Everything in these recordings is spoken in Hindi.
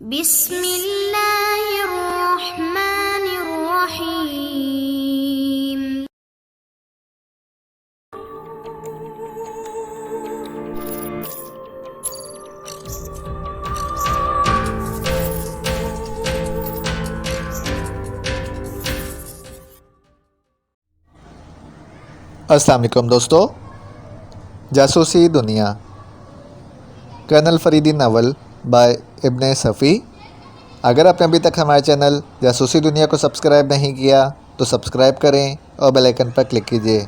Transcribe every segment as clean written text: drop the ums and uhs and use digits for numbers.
बिस्मिल्लाहिर्रहमानिर्रहीम। अस्सलाम वालेकुम दोस्तों। जासूसी दुनिया, कर्नल फरीदी नावल बाय इब्ने सफ़ी। अगर आपने अभी तक हमारे चैनल जासूसी दुनिया को सब्सक्राइब नहीं किया तो सब्सक्राइब करें और बेल आइकन पर क्लिक कीजिए।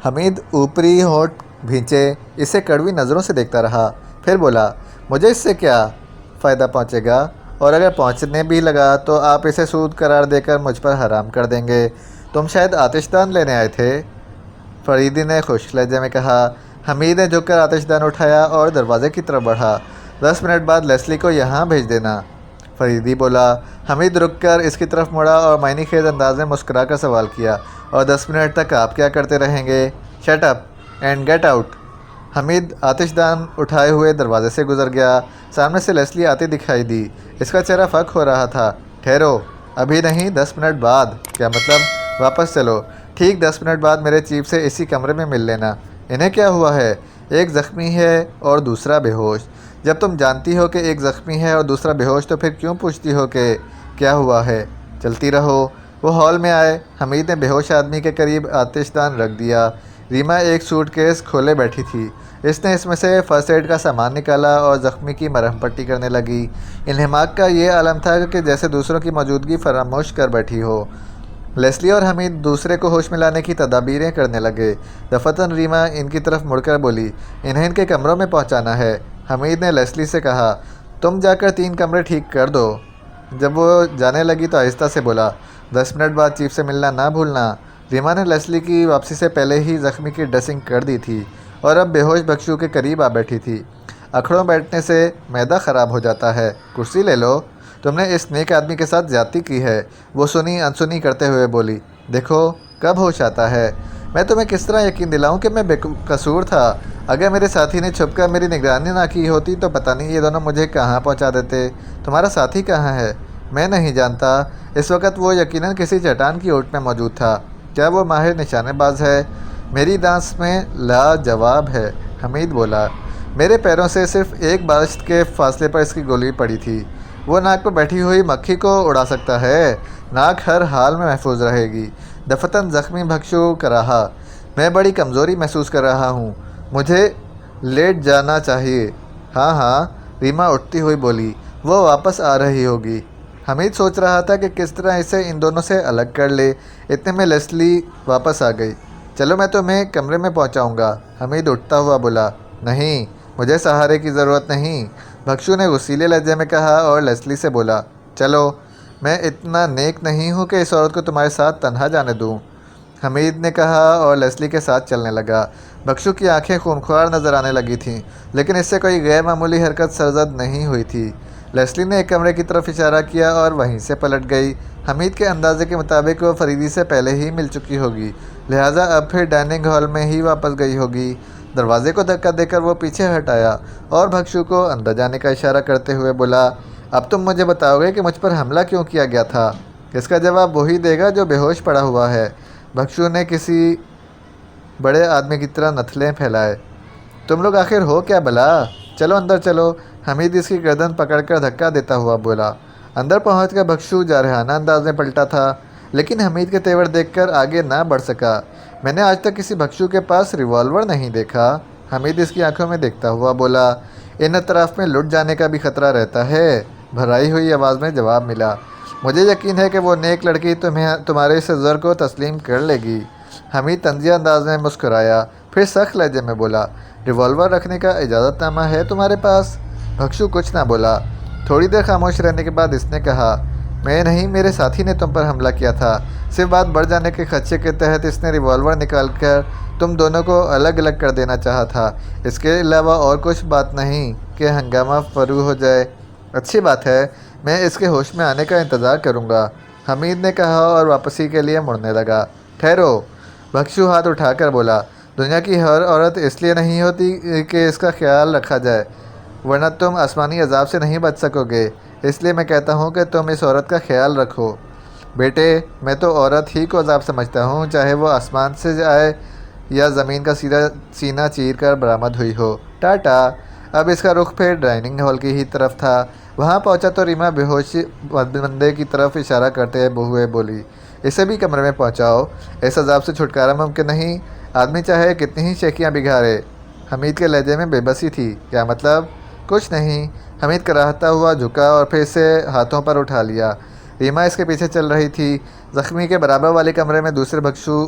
हमीद ऊपरी होठ भींचे इसे कड़वी नज़रों से देखता रहा, फिर बोला, मुझे इससे क्या फ़ायदा पहुँचेगा, और अगर पहुँचने भी लगा तो आप इसे सूद करार देकर मुझ पर हराम कर देंगे। तुम शायद आतिशदान लेने आए थे, फरीदी ने खुश लहजे में कहा। हमीद ने झुककर आतिशदान उठाया और दरवाजे की तरफ बढ़ा। 10 मिनट बाद लेस्ली को यहाँ भेज देना, फरीदी बोला। हमीद रुककर इसकी तरफ मुड़ा और मायने खेज अंदाज में मुस्कुरा कर सवाल किया, और 10 मिनट तक आप क्या करते रहेंगे? Shut up and get out. Hamid आतिशदान उठाए हुए दरवाजे से गुजर गया। सामने से लेस्ली आती दिखाई दी। इसका चेहरा फक हो रहा था। ठहरो, अभी नहीं, 10 मिनट बाद। क्या मतलब? वापस चलो। ठीक 10 मिनट बाद मेरे चीफ से इसी कमरे में मिल लेना। इन्हें क्या हुआ है? एक ज़ख्मी है और दूसरा बेहोश। जब तुम जानती हो कि एक ज़ख्मी है और दूसरा बेहोश तो फिर क्यों पूछती हो कि क्या हुआ है? चलती रहो। वो हॉल में आए। हमीद ने बेहोश आदमी के करीब आतिशदान रख दिया। रीमा एक सूटकेस खोले बैठी थी। इसने इसमें से फ़र्स्ट एड का सामान निकाला और ज़ख्मी की मरहम पट्टी करने लगी। इन्हिमाक का ये आलम था कि जैसे दूसरों की मौजूदगी फरामोश कर बैठी हो। लेस्ली और हमीद दूसरे को होश में लाने की तदाबीरें करने लगे। दफतन रीमा इनकी तरफ मुड़कर बोली, इन्हें इनके कमरों में पहुंचाना है। हमीद ने लेस्ली से कहा, तुम जाकर 3 कमरे ठीक कर दो। जब वो जाने लगी तो आहिस्ता से बोला, 10 मिनट बाद चीफ से मिलना ना भूलना। रीमा ने लेस्ली की वापसी से पहले ही ज़ख्मी की ड्रेसिंग कर दी थी और अब बेहोश बख्शू के करीब आ बैठी थी। अखड़ों बैठने से मैदा ख़राब हो जाता है, कुर्सी ले लो। तुमने इस नेक आदमी के साथ ज़्यादती की है, वो सुनी अनसुनी करते हुए बोली। देखो कब होश आता है। मैं तुम्हें किस तरह यकीन दिलाऊं कि मैं बेकसूर था? अगर मेरे साथी ने छुपकर मेरी निगरानी ना की होती तो पता नहीं ये दोनों मुझे कहाँ पहुँचा देते। तुम्हारा साथी कहाँ है? मैं नहीं जानता। इस वक्त वो यकीनन किसी चट्टान की ओट में मौजूद था। क्या वो माहिर निशानेबाज है? मेरी दांस में लाजवाब है, हमीद बोला। मेरे पैरों से सिर्फ एक बारिश के फासले पर इसकी गोली पड़ी थी। वो नाक पर बैठी हुई मक्खी को उड़ा सकता है। नाक हर हाल में महफूज रहेगी। दफतन ज़ख्मी भक्षु कराहा, मैं बड़ी कमज़ोरी महसूस कर रहा हूँ, मुझे लेट जाना चाहिए। हाँ हाँ, रीमा उठती हुई बोली। वो वापस आ रही होगी। हमीद सोच रहा था कि किस तरह इसे इन दोनों से अलग कर ले। इतने में लेस्ली वापस आ गई। चलो मैं तुम्हें कमरे में पहुँचाऊँगा, हमीद उठता हुआ बोला। नहीं, मुझे सहारे की ज़रूरत नहीं, भक्षु ने गुस्सीले लहजे में कहा और लेस्ली से बोला, चलो, मैं इतना नेक नहीं हूँ कि इस औरत को तुम्हारे साथ तन्हा जाने दूँ, हमीद ने कहा और लेस्ली के साथ चलने लगा। भक्षु की आंखें खूनख्वार नज़र आने लगी थीं, लेकिन इससे कोई गैर मामूली हरकत सरजद नहीं हुई थी। लेस्ली ने एक कमरे की तरफ इशारा किया और वहीं से पलट गई। हमीद के अंदाजे के मुताबिक वो फरीदी से पहले ही मिल चुकी होगी, लिहाजा अब फिर डाइनिंग हॉल में ही वापस गई होगी। दरवाजे को धक्का देकर वो पीछे हटाया और भक्षु को अंदर जाने का इशारा करते हुए बोला, अब तुम मुझे बताओगे कि मुझ पर हमला क्यों किया गया था? इसका जवाब वही देगा जो बेहोश पड़ा हुआ है, भक्षु ने किसी बड़े आदमी की तरह नथलें फैलाए। तुम लोग आखिर हो क्या भला? चलो अंदर चलो, हमीद इसकी गर्दन पकड़कर धक्का देता हुआ बोला। अंदर पहुंचकर भक्षु जारहाना अंदाज में पलटा था, लेकिन हमीद के तेवर देखकर आगे ना बढ़ सका। मैंने आज तक किसी भक्षु के पास रिवॉल्वर नहीं देखा, हमीद इसकी आंखों में देखता हुआ बोला। इन अतराफ में लुट जाने का भी खतरा रहता है, भराई हुई आवाज़ में जवाब मिला। मुझे यकीन है कि वो नेक लड़की तुम्हारे इस ज़र को तस्लीम कर लेगी, हमीद तंजिया अंदाज में मुस्कुराया, फिर सख्त लहजे में बोला, रिवॉल्वर रखने का इजाज़तनामा है तुम्हारे पास? भक्षु कुछ ना बोला। थोड़ी देर खामोश रहने के बाद इसने कहा, मैं नहीं, मेरे साथी ने तुम पर हमला किया था। सिर्फ बात बढ़ जाने के खदशे के तहत इसने रिवॉल्वर निकालकर तुम दोनों को अलग अलग कर देना चाहा था। इसके अलावा और कुछ बात नहीं कि हंगामा फरू हो जाए। अच्छी बात है, मैं इसके होश में आने का इंतज़ार करूँगा, हमीद ने कहा और वापसी के लिए मुड़ने लगा। ठहरो, भक्षु हाथ उठाकर बोला, दुनिया की हर औरत इसलिए नहीं होती कि इसका ख्याल रखा जाए। वरना तुम आसमानी अजाब से नहीं बच सकोगे। इसलिए मैं कहता हूँ कि तुम इस औरत का ख्याल रखो। बेटे, मैं तो औरत ही को अजाब समझता हूँ, चाहे वो आसमान से आए या ज़मीन का सीधा सीना चीर कर बरामद हुई हो। टाटा। अब इसका रुख फिर डाइनिंग हॉल की ही तरफ था। वहाँ पहुँचा तो रीमा बेहोशी बंदे की तरफ इशारा करते हुए बोली, इसे भी कमरे में पहुँचाओ। इस अजाब से छुटकारा मुमकिन नहीं, आदमी चाहे कितनी ही शेखियाँ बिगाड़े। हमीद के लहजे में बेबसी थी। क्या मतलब? कुछ नहीं। हमीद कराहता हुआ झुका और फिर इसे हाथों पर उठा लिया। रीमा इसके पीछे चल रही थी। जख्मी के बराबर वाले कमरे में दूसरे भिक्षु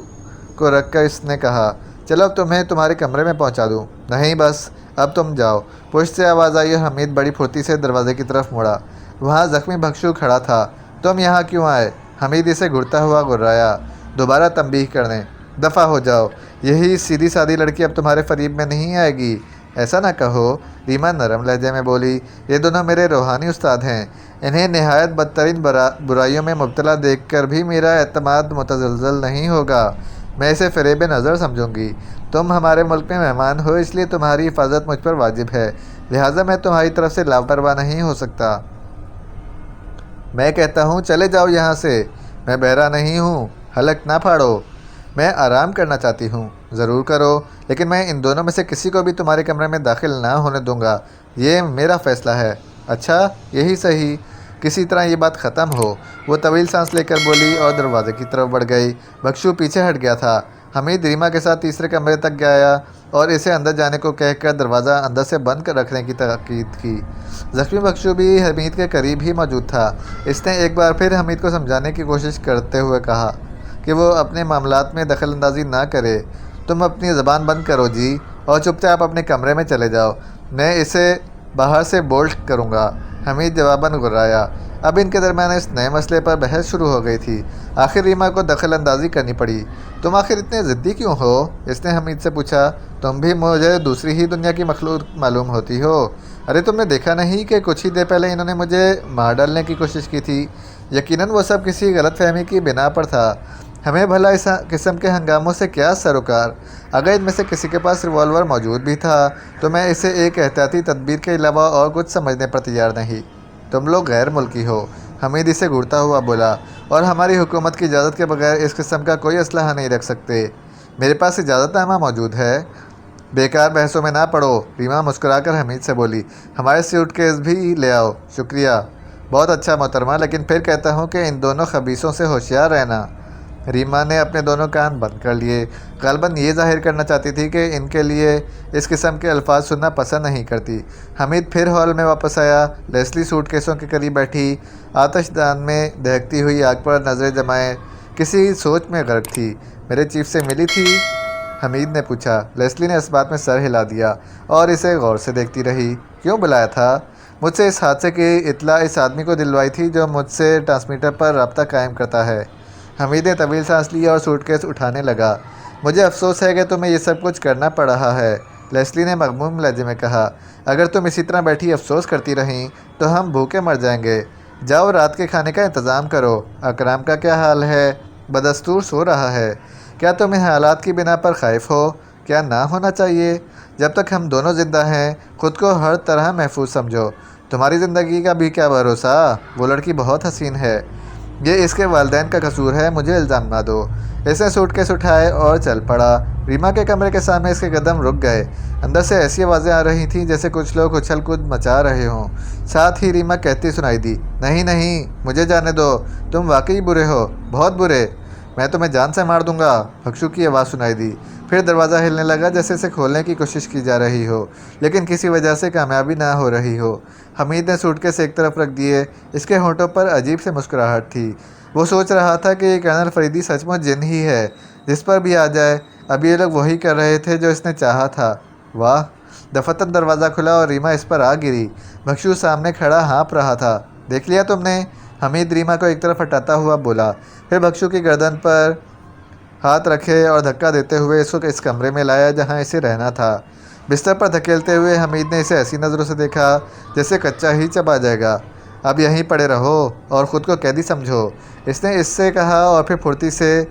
को रखकर इसने कहा, चलो अब तुम्हें तुम्हारे कमरे में पहुंचा दूं। नहीं, बस अब तुम जाओ। पुश से आवाज़ आई और हमीद बड़ी फुर्ती से दरवाजे की तरफ मुड़ा। वहाँ जख्मी भिक्षु खड़ा था। तुम यहाँ क्यों आए? हमीद इसे घुरता हुआ गुर्राया, दोबारा तंबीह करने। दफ़ा हो जाओ। यही सीधी सादी लड़की अब तुम्हारे फरीब में नहीं आएगी। ऐसा ना कहो, रीमा नरम लहजे में बोली। ये दोनों मेरे रूहानी उस्ताद हैं। इन्हें नहायत बदतरीन बुराइयों में मुब्तला देखकर भी मेरा एतमाद मुतज़लज़ल नहीं होगा। मैं इसे फ़रेब नज़र समझूंगी। तुम हमारे मुल्क में मेहमान हो, इसलिए तुम्हारी हिफाजत मुझ पर वाजिब है। लिहाजा मैं तुम्हारी तरफ से लापरवाह नहीं हो सकता। मैं कहता हूँ चले जाओ यहाँ से। मैं बहरा नहीं हूँ, हलक ना फाड़ो। मैं आराम करना चाहती हूँ। ज़रूर करो, लेकिन मैं इन दोनों में से किसी को भी तुम्हारे कमरे में दाखिल ना होने दूंगा। ये मेरा फ़ैसला है। अच्छा, यही सही। किसी तरह ये बात ख़त्म हो। वो तवील सांस लेकर बोली और दरवाजे की तरफ बढ़ गई। भिक्षु पीछे हट गया था। हमीद रीमा के साथ तीसरे कमरे तक गया और इसे अंदर जाने को कहकर दरवाज़ा अंदर से बंद कर रखने की ताकीद की। जख्मी भिक्षु भी हमीद के करीब ही मौजूद था। इसने एक बार फिर हमीद को समझाने की कोशिश करते हुए कहा कि वो अपने मामलात में दखल अंदाजी ना करे। तुम अपनी ज़बान बंद करो जी और चुपचाप अपने कमरे में चले जाओ। मैं इसे बाहर से बोल्ट करूँगा। हमीद जवाबन गुर्राया। अब इनके दरमियान इस नए मसले पर बहस शुरू हो गई थी। आखिर रीमा को दखल अंदाजी करनी पड़ी। तुम आखिर इतने ज़िद्दी क्यों हो? इसने हमीद से पूछा। तुम भी मुझे दूसरी ही दुनिया की मखलूक मालूम होती हो। अरे तुमने देखा नहीं कि कुछ ही देर पहले इन्होंने मुझे मार डालने की कोशिश की थी? यकीनन वो सब किसी गलतफहमी की बिना पर था। हमें भला इस किस्म के हंगामों से क्या सरोकार? अगर इनमें से किसी के पास रिवॉल्वर मौजूद भी था तो मैं इसे एक एहतियाती तदबीर के अलावा और कुछ समझने पर तैयार नहीं। तुम लोग गैर मुल्की हो, हमीद इसे घूरता हुआ बोला, और हमारी हुकूमत की इजाज़त के बगैर इस किस्म का कोई असलहा नहीं रख सकते। मेरे पास इजाज़तनामा मौजूद है। बेकार बहसों में ना पड़ो। रीमा मुस्कुराकर हमीद से बोली, हमारे सूटकेस भी ले आओ। शुक्रिया। बहुत अच्छा मोहतरमा, लेकिन फिर कहता हूँ कि इन दोनों खबीसों से होशियार रहना। रीमा ने अपने दोनों कान बंद कर लिए। ग़ालिबन ये जाहिर करना चाहती थी कि इनके लिए इस किस्म के अल्फाज सुनना पसंद नहीं करती। हमीद फिर हॉल में वापस आया। लेस्ली सूटकेसों के करीब बैठी आतशदान में दहकती हुई आग पर नज़रें जमाए किसी सोच में गर्क थी। मेरे चीफ से मिली थी? हमीद ने पूछा। लेस्ली ने इस बात में सर हिला दिया और इसे गौर से देखती रही। क्यों बुलाया था? मुझसे इस हादसे की इत्तला इस आदमी को दिलवाई थी जो मुझसे ट्रांसमीटर पर रब्ता कायम करता है। हमीद ने तवील सांस लिया और सूटकेस उठाने लगा। मुझे अफसोस है कि तुम्हें यह सब कुछ करना पड़ रहा है, लेस्ली ने मगमूम लहजे में कहा। अगर तुम इसी तरह बैठी अफसोस करती रहीं तो हम भूखे मर जाएंगे। जाओ, रात के खाने का इंतज़ाम करो। अकराम का क्या हाल है? बदस्तूर सो रहा है। क्या तुम इन हालात की बिना पर खौफ हो? क्या ना होना चाहिए? जब तक हम दोनों ज़िंदा हैं ख़ुद को हर तरह महफूज समझो। तुम्हारी ज़िंदगी का भी क्या भरोसा? वो लड़की बहुत हसीन है। ये इसके वालिदैन का कसूर है, मुझे इल्ज़ाम ना दो। इसने सूटकेस उठाए और चल पड़ा। रीमा के कमरे के सामने इसके कदम रुक गए। अंदर से ऐसी आवाज़ें आ रही थीं जैसे कुछ लोग उछल कूद मचा रहे हों। साथ ही रीमा कहती सुनाई दी, नहीं नहीं, मुझे जाने दो। तुम वाकई बुरे हो, बहुत बुरे। मैं तुम्हें जान से मार दूंगा। भिक्षु की आवाज़ सुनाई दी। फिर दरवाज़ा हिलने लगा जैसे इसे खोलने की कोशिश की जा रही हो, लेकिन किसी वजह से कामयाबी ना हो रही हो। हमीद ने सूटकेस एक तरफ रख दिए। इसके होंठों पर अजीब सी मुस्कुराहट थी। वो सोच रहा था कि कर्नल फरीदी सचमुच जिन ही है, जिस पर भी आ जाए। अभी ये लोग वही कर रहे थे जो इसने चाहा था। वाह! दफतन दरवाज़ा खुला और रीमा इस पर आ गिरी। भिक्षु सामने खड़ा हाँप रहा था। देख लिया तुमने? हमीद रीमा को एक तरफ हटाता हुआ बोला। फिर भिक्षु की गर्दन पर हाथ रखे और धक्का देते हुए इसको इस कमरे में लाया जहां इसे रहना था। बिस्तर पर धकेलते हुए हमीद ने इसे ऐसी नज़रों से देखा जैसे कच्चा ही चबा जाएगा। अब यहीं पड़े रहो और ख़ुद को कैदी समझो, इसने इससे कहा और फिर फुर्ती से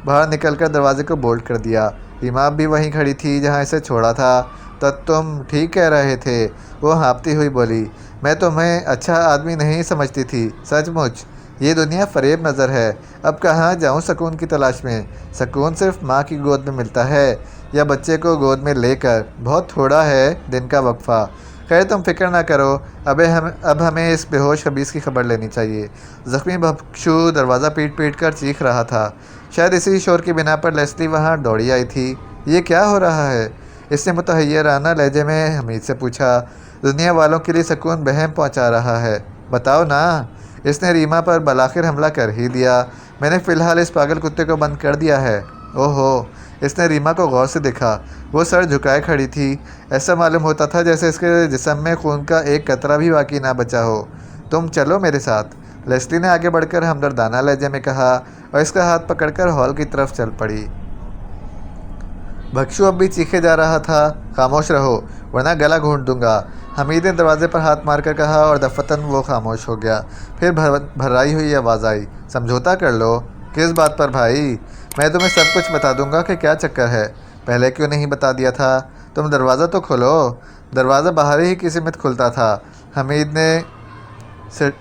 बाहर निकलकर दरवाजे को बोल्ट कर दिया। रीमा भी वहीं खड़ी थी जहां इसे छोड़ा था। तब तुम ठीक कह रहे थे, वो हाँफती हुई बोली। मैं तुम्हें अच्छा आदमी नहीं समझती थी, सचमुच। ये दुनिया फरेब नज़र है। अब कहाँ जाऊँ सुकून की तलाश में। सुकून सिर्फ माँ की गोद में मिलता है या बच्चे को गोद में लेकर। बहुत थोड़ा है दिन का वक्फा। खैर तुम फिक्र ना करो। अब हमें इस बेहोश खबीस की खबर लेनी चाहिए। जख्मी भक्षु दरवाज़ा पीट पीट कर चीख रहा था। शायद इसी शोर की बिना पर लेस्ली वहाँ दौड़ी आई थी। ये क्या हो रहा है? इसने मुतहय्यराना लहजे में हमीद से पूछा। दुनिया वालों के लिए सुकून बहम पहुँचा रहा है। बताओ ना। इसने रीमा पर बलाखिर हमला कर ही दिया। मैंने फ़िलहाल इस पागल कुत्ते को बंद कर दिया है। ओहो। इसने रीमा को गौर से देखा। वो सर झुकाए खड़ी थी। ऐसा मालूम होता था जैसे इसके जिस्म में खून का एक कतरा भी बाकी ना बचा हो। तुम चलो मेरे साथ, लेस्ली ने आगे बढ़कर हमदर्दाना लहजे में कहा और इसका हाथ पकड़कर हॉल की तरफ चल पड़ी। भक्षु अब भी चीखे जा रहा था। खामोश रहो वरना गला घूंट दूंगा, हमीद ने दरवाजे पर हाथ मारकर कहा और दफतन वो खामोश हो गया। फिर भर्राई हुई आवाज़ आई। समझौता कर लो। किस बात पर भाई? मैं तुम्हें सब कुछ बता दूंगा कि क्या चक्कर है। पहले क्यों नहीं बता दिया था? तुम दरवाज़ा तो खोलो। दरवाज़ा बाहर ही किसी में खुलता था। हमीद ने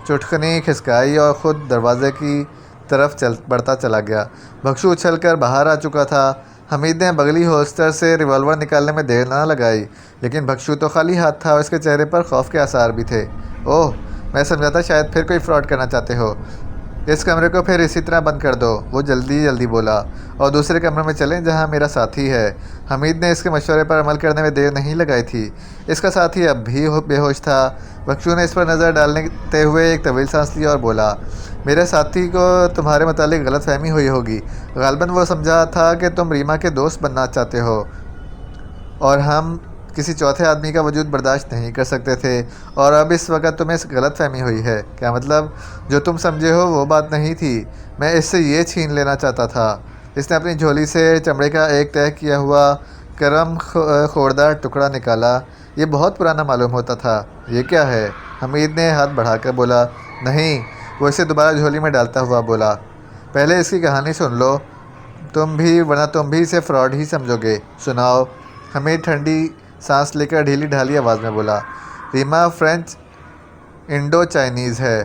चुटकनी खिसकाई और ख़ुद दरवाजे की तरफ बढ़ता चला गया। भक्षु उछल कर बाहर आ चुका था। हमीद ने बगली होस्टर से रिवॉल्वर निकालने में देर ना लगाई, लेकिन भक्षु तो खाली हाथ था और उसके चेहरे पर खौफ के आसार भी थे। ओह, मैं समझा था शायद फिर कोई फ्रॉड करना चाहते हो। इस कमरे को फिर इसी तरह बंद कर दो, वो जल्दी जल्दी बोला, और दूसरे कमरे में चलें जहां मेरा साथी है। हमीद ने इसके मशवरे पर अमल करने में देर नहीं लगाई थी। इसका साथी अब भी बेहोश था। भक्षु ने इस पर नज़र डालते हुए एक तवील सांस ली और बोला, मेरे साथी को तुम्हारे मुतालिक गलतफहमी हुई होगी। गालबन वो समझा था कि तुम रीमा के दोस्त बनना चाहते हो और हम किसी चौथे आदमी का वजूद बर्दाश्त नहीं कर सकते थे, और अब इस वक्त तुम्हें गलत फहमी हुई है। क्या मतलब? जो तुम समझे हो वो बात नहीं थी। मैं इससे ये छीन लेना चाहता था। इसने अपनी झोली से चमड़े का एक तय किया हुआ करम खोड़दार टुकड़ा निकाला। ये बहुत पुराना मालूम होता था। ये क्या है? हमीद ने हाथ बढ़ाकर बोला। नहीं, वो इसे दोबारा झोली में डालता हुआ बोला, पहले इसकी कहानी सुन लो तुम भी, वरना तुम भी इसे फ्रॉड ही समझोगे। सुनाओ। हमीद ठंडी सांस लेकर ढीली ढाली आवाज़ में बोला। रीमा फ्रेंच इंडो चाइनीज़ है।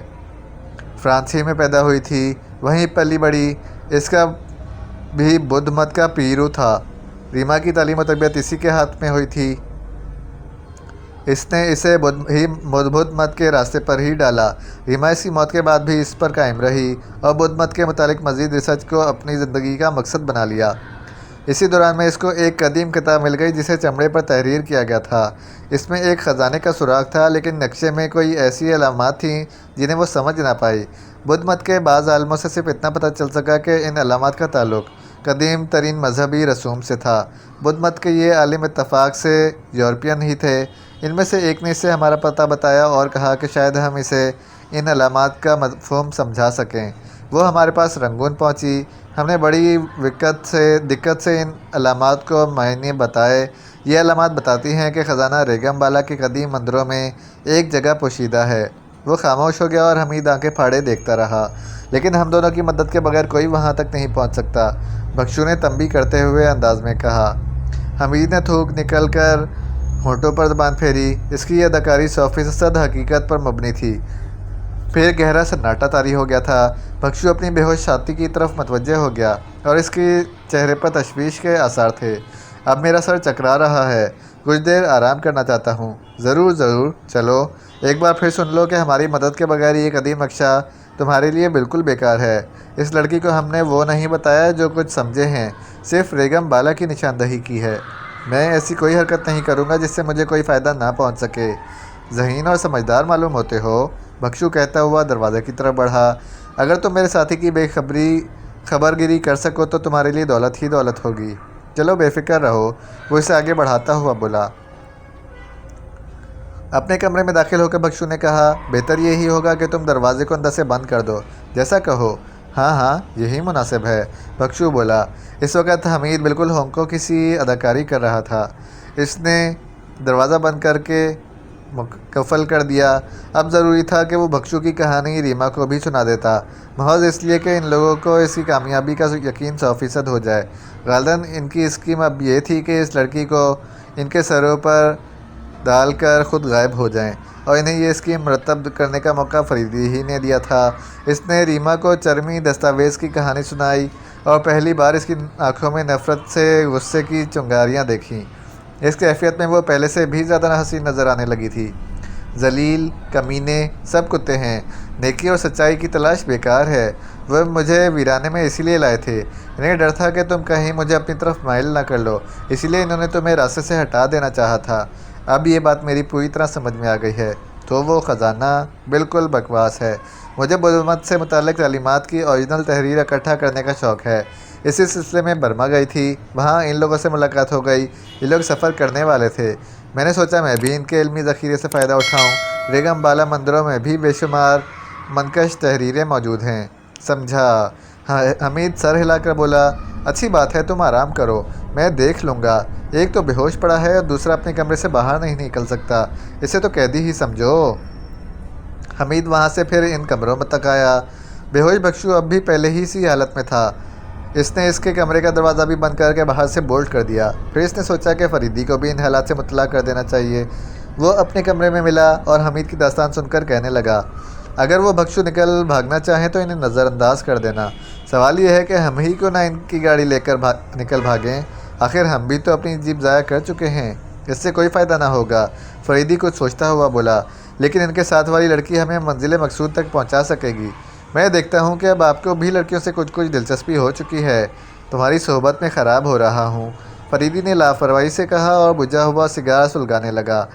फ्रांस ही में पैदा हुई थी, वहीं पली बड़ी। इसका भी बुद्ध मत का पीरू था। रीमा की तालीम और तरबियत इसी के हाथ में हुई थी। इसने इसे बुद्ध मत के रास्ते पर ही डाला। रीमा इसकी मौत के बाद भी इस पर कायम रही और बुद्ध मत के मुतालिक मज़ीद रिसर्च को अपनी ज़िंदगी का मकसद बना लिया। इसी दौरान में इसको एक कदीम किताब मिल गई जिसे चमड़े पर तहरीर किया गया था। इसमें एक ख़जाने का सुराग था, लेकिन नक्शे में कोई ऐसी अलामात थीं जिन्हें वो समझ ना पाई। बुद्ध मत के बाज़ आलमों से सिर्फ इतना पता चल सका कि इन अलामात का ताल्लुक़ कदीम तरीन मजहबी रसूम से था। बुद्ध मत के ये आलिम इत्तफाक से यूरोपियन ही थे। इनमें से एक ने इसे हमारा पता बताया और कहा कि शायद हम इसे इन अलामात का मफ़हूम समझा सकें। वो हमारे पास रंगून पहुंची। हमने बड़ी दिक्कत से इन अलामात को मायने बताए। ये अलामात बताती हैं कि ख़जाना रेगम बाला के कदीम मंदिरों में एक जगह पोशीदा है। वो खामोश हो गया और हमीद आंखें फाड़े देखता रहा, लेकिन हम दोनों की मदद के बगैर कोई वहाँ तक नहीं पहुँच सकता। भक्षु ने तंबी करते हुए अंदाज में कहा। हमीद ने थूक निकल कर होठों पर ज़बान फेरी। इसकी अदाकारी 100% हकीकत पर मबनी थी। फिर गहरा सन्नाटा तारी हो गया था। भक्षु अपनी बेहोश छाती की तरफ मतवज्जे हो गया और इसके चेहरे पर तशवीश के आसार थे। अब मेरा सर चकरा रहा है, कुछ देर आराम करना चाहता हूँ। ज़रूर ज़रूर, चलो एक बार फिर सुन लो कि हमारी मदद के बगैर ये कदीम नक्शा तुम्हारे लिए बिल्कुल बेकार है। इस लड़की को हमने वो नहीं बताया जो कुछ समझे हैं, सिर्फ रेगम बाला की निशानदही की है। मैं ऐसी कोई हरकत नहीं करूँगा जिससे मुझे कोई फ़ायदा ना पहुँच सके। ज़हीन और समझदार मालूम होते हो, भक्षु कहता हुआ दरवाज़े की तरफ बढ़ा। अगर तुम मेरे साथी की खबरगिरी कर सको तो तुम्हारे लिए दौलत ही दौलत होगी। चलो बेफिक्र रहो, वो इसे आगे बढ़ाता हुआ बोला। अपने कमरे में दाखिल होकर भक्षु ने कहा, बेहतर यही होगा कि तुम दरवाजे को अंदर से बंद कर दो। जैसा कहो। हाँ हाँ, यही मुनासिब है, भक्षु बोला। इस वक्त हमीद बिल्कुल होंको किसी अदाकारी कर रहा था। इसने दरवाज़ा बंद करके मुकफ़ल कर दिया। अब ज़रूरी था कि वो भक्षु की कहानी रीमा को भी सुना देता, महज इसलिए कि इन लोगों को इसकी कामयाबी का यकीन 100% हो जाए। गालदन इनकी स्कीम अब ये थी कि इस लड़की को इनके सरों पर डालकर खुद गायब हो जाएं। और इन्हें ये स्कीम मरतब करने का मौका फरीदी ही ने दिया था। इसने रीमा को चरमी दस्तावेज़ की कहानी सुनाई और पहली बार इसकी आंखों में नफ़रत से गुस्से की चिंगारियाँ देखीं। इस कैफियत में वो पहले से भी ज़्यादा हंसी नज़र आने लगी थी। जलील, कमीने, सब कुत्ते हैं। नेकी और सच्चाई की तलाश बेकार है। वह मुझे वीराने में इसीलिए लाए थे। इन्हें डर था कि तुम कहीं मुझे अपनी तरफ माइल ना कर लो, इसीलिए इन्होंने तुम्हें रास्ते से हटा देना चाहा था। अब ये बात मेरी पूरी तरह समझ में आ गई है। तो वो ख़जाना बिल्कुल बकवास है। मुझे बुलमत से मुताल्लिक़ तालीमात की ओरिजिनल तहरीर इकट्ठा करने का शौक़ है। इसी सिलसिले में बर्मा गई थी। वहाँ इन लोगों से मुलाकात हो गई। ये लोग सफ़र करने वाले थे। मैंने सोचा मैं भी इनके इल्मी ज़ख़ीरे से फ़ायदा उठाऊँ। रेगम बाला मंदिरों में भी बेशुमार मनकश तहरीरें मौजूद हैं। समझा? हाँ, हमीद सर हिलाकर बोला, अच्छी बात है, तुम आराम करो, मैं देख लूँगा। एक तो बेहोश पड़ा है और दूसरा अपने कमरे से बाहर नहीं निकल सकता। इसे तो कैदी ही समझो। हमीद वहाँ से फिर इन कमरों में तक आया। बेहोश बख्शू अब भी पहले ही सी हालत में था। इसने इसके कमरे का दरवाज़ा भी बंद करके बाहर से बोल्ट कर दिया। फिर इसने सोचा कि फरीदी को भी इन हालात से मुतला कर देना चाहिए। वो अपने कमरे में मिला और हमीद की दास्तान सुनकर कहने लगा, अगर वो बख्शू निकल भागना चाहें तो इन्हें नज़रअंदाज कर देना। सवाल यह है कि हम ही क्यों ना इनकी गाड़ी लेकर निकल भागें। आखिर हम भी तो अपनी जीप ज़ाया कर चुके हैं, इससे कोई फ़ायदा ना होगा। फरीदी कुछ सोचता हुआ बोला, लेकिन इनके साथ वाली लड़की हमें मंजिल मकसूद तक पहुंचा सकेगी। मैं देखता हूं कि अब आपको भी लड़कियों से कुछ दिलचस्पी हो चुकी है। तुम्हारी सोहबत में ख़राब हो रहा हूं। फरीदी ने लापरवाही से कहा और बुझा हुआ सिगार सुलगाने लगा।